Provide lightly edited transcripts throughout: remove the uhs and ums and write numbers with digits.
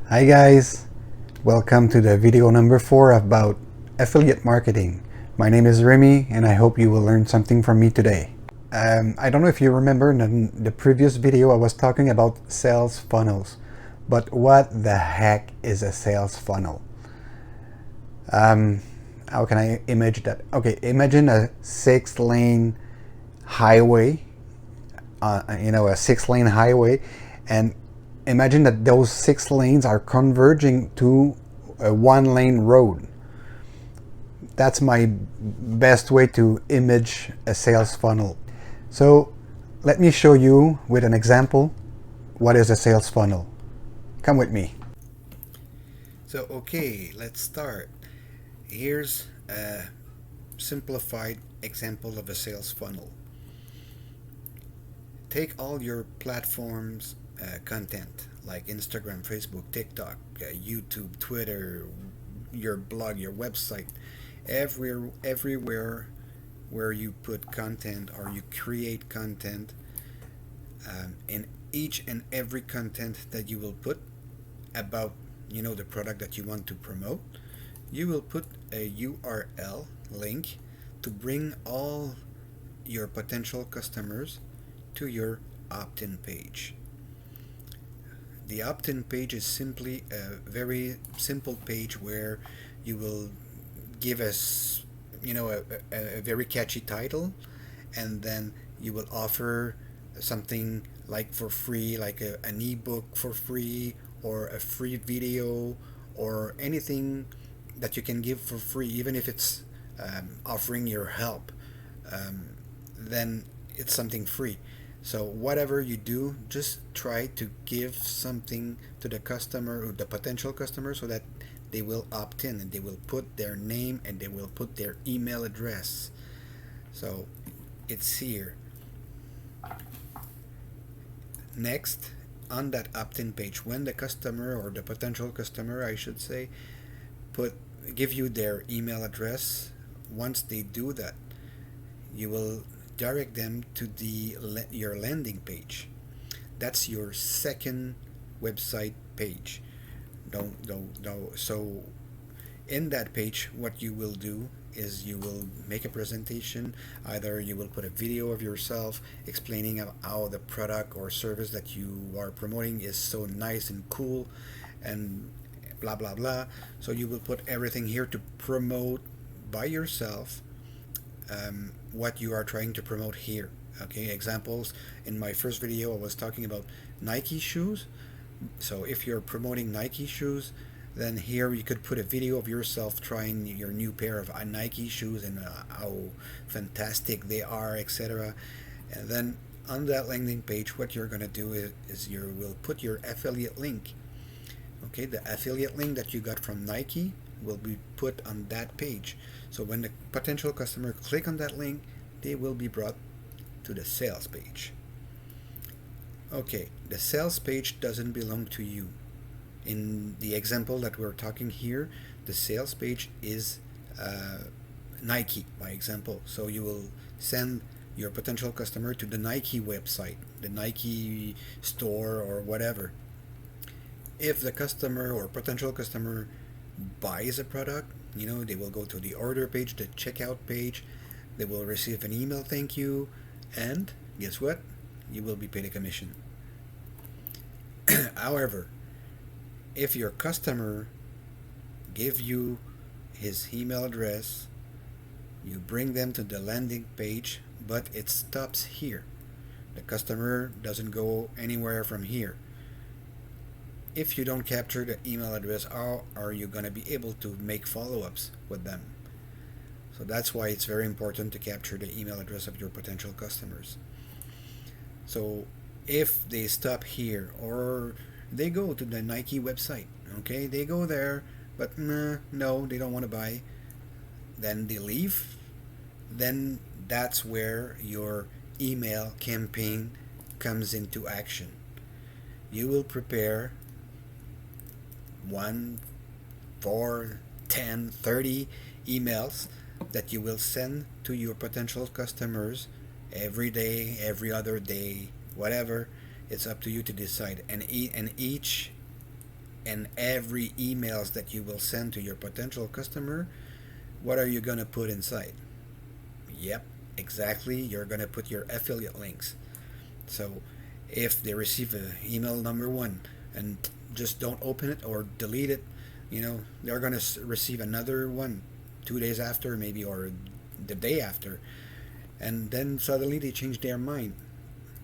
Hi guys, welcome to the video number 4 about affiliate marketing. My name is Remy and I hope you will learn something from me today. I don't know if you remember in the previous video I was talking about sales funnels, but what the heck is a sales funnel? How can I imagine that? Okay, imagine a 6-lane highway, a 6-lane highway, and imagine that those 6 lanes are converging to a 1-lane road. That's my best way to image a sales funnel. So let me show you with an example what is a sales funnel. Come with me. So okay, let's start. Here's a simplified example of a sales funnel. Take all your platforms content like Instagram, Facebook, TikTok, YouTube, Twitter, your blog, your website, everywhere where you put content or you create content, in each and every content that you will put about the product that you want to promote, you will put a URL link to bring all your potential customers to your opt-in page. The opt-in page is simply a very simple page where you will give us a very catchy title, and then you will offer something like for free, like an ebook for free, or a free video, or anything that you can give for free, even if it's offering your help, then it's something free. So whatever you do, just try to give something to the customer or the potential customer so that they will opt in and they will put their name and they will put their email address. So it's here. Next, on that opt-in page, when the customer or the potential customer, I should say, give you their email address, once they do that, you will direct them to your landing page. That's your second website page. Don't. So in that page, what you will do is you will make a presentation. Either you will put a video of yourself explaining how the product or service that you are promoting is so nice and cool and blah blah blah. So you will put everything here to promote by yourself what you are trying to promote here. Okay, examples. In my first video I was talking about Nike shoes. So if you're promoting Nike shoes, then here you could put a video of yourself trying your new pair of Nike shoes and how fantastic they are, etc. And then on that landing page, what you're going to do is you will put your affiliate link. Okay, the affiliate link that you got from Nike will be put on that page. So when the potential customer click on that link, they will be brought to the sales page. Okay, the sales page doesn't belong to you. In the example that we're talking here, the sales page is Nike, by example. So you will send your potential customer to the Nike website, the Nike store or whatever. If the customer or potential customer buys a product, they will go to the order page, the checkout page, they will receive an email thank you, and guess what? You will be paid a commission. However, if your customer give you his email address, you bring them to the landing page, but it stops here. The customer doesn't go anywhere from here. If you don't capture the email address, how are you going to be able to make follow-ups with them? So that's why it's very important to capture the email address of your potential customers. So if they stop here or they go to the Nike website, okay, they go there, but no, they don't want to buy, then they leave, then that's where your email campaign comes into action. You will prepare 1, 4, 10, 30 emails that you will send to your potential customers every day, every other day, whatever. It's up to you to decide. And each and every emails that you will send to your potential customer, what are you gonna put inside? Yep, exactly. You're gonna put your affiliate links. So if they receive email number one and just don't open it or delete it, they're gonna receive another one 2 days after, maybe, or the day after, and then suddenly they change their mind.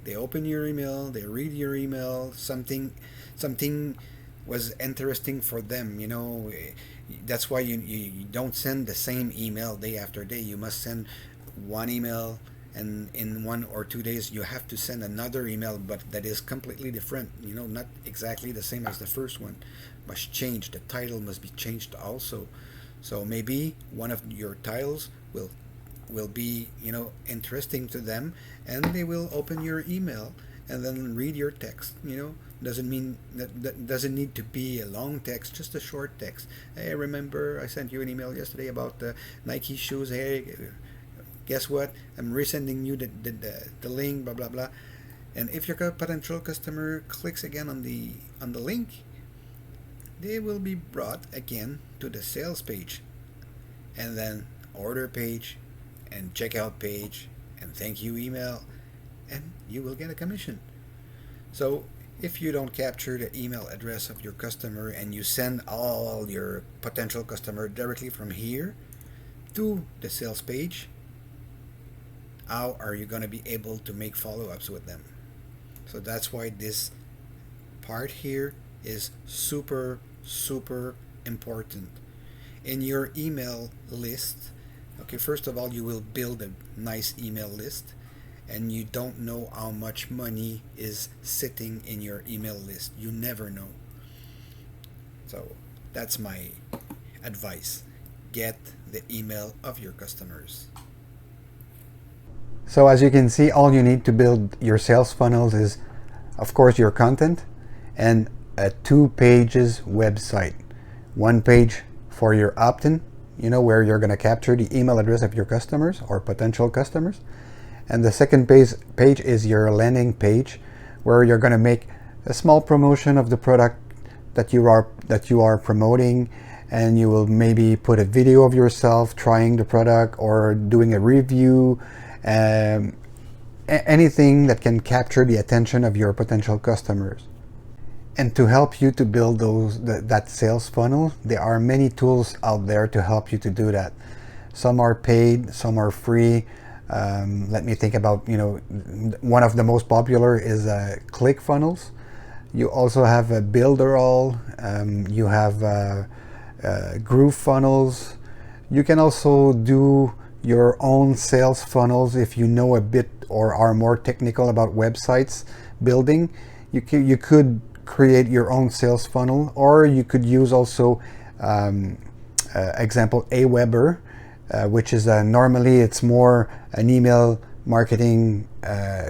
They open your email, they read your email, something was interesting for them. That's why you don't send the same email day after day. You must send one email, and in 1 or 2 days you have to send another email, but that is completely different, not exactly the same as the first one. Must change, the title must be changed also. So maybe one of your titles will be interesting to them, and they will open your email and then read your text. Doesn't mean that doesn't need to be a long text, just a short text. Hey, remember I sent you an email yesterday about the Nike shoes. Hey, guess what, I'm resending you the link, blah blah blah. And if your potential customer clicks again on the link, they will be brought again to the sales page, and then order page, and checkout page, and thank you email, and you will get a commission. So if you don't capture the email address of your customer and you send all your potential customer directly from here to the sales page, how are you going to be able to make follow-ups with them? So that's why this part here is super important. In your email list, okay, first of all, you will build a nice email list, and you don't know how much money is sitting in your email list. You never know. So that's my advice. Get the email of your customers. So as you can see, all you need to build your sales funnels is, of course, your content and a 2 pages website. 1 page for your opt-in, where you're going to capture the email address of your customers or potential customers. And the second page is your landing page, where you're going to make a small promotion of the product that you are promoting, and you will maybe put a video of yourself trying the product or doing a review, anything that can capture the attention of your potential customers. And to help you to build that sales funnel, there are many tools out there to help you to do that. Some are paid, some are free. Let me think about, one of the most popular is ClickFunnels. You also have a Builderall. You have GrooveFunnels. You can also do your own sales funnels if you know a bit or are more technical about websites building. You could create your own sales funnel, or you could use also example Aweber, which is normally it's more an email marketing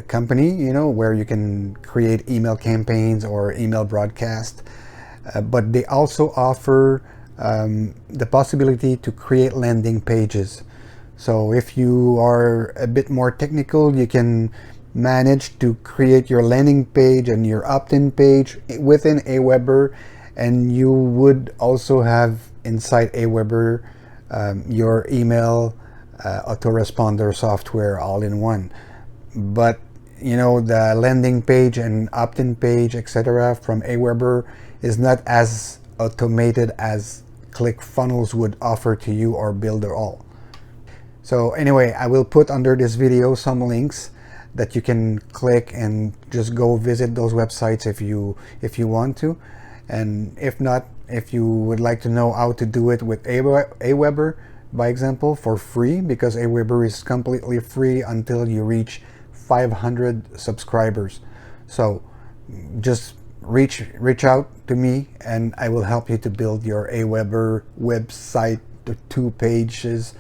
company, where you can create email campaigns or email broadcast, but they also offer the possibility to create landing pages. So if you are a bit more technical, you can manage to create your landing page and your opt-in page within Aweber, and you would also have inside Aweber your email autoresponder software all in one. But the landing page and opt-in page, etc., from Aweber is not as automated as ClickFunnels would offer to you, or Builderall. So anyway, I will put under this video some links that you can click and just go visit those websites if you want to. And if not, if you would like to know how to do it with Aweber, by example, for free, because Aweber is completely free until you reach 500 subscribers. So just reach out to me, and I will help you to build your Aweber website, the 2 pages.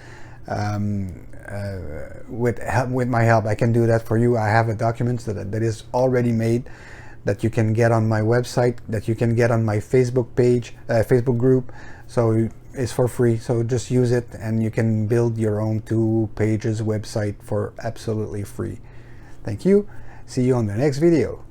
With my help, I can do that for you. I have a document that is already made, that you can get on my website, that you can get on my Facebook page, Facebook group. So it's for free. So just use it, and you can build your own 2 pages website for absolutely free. Thank you. See you on the next video.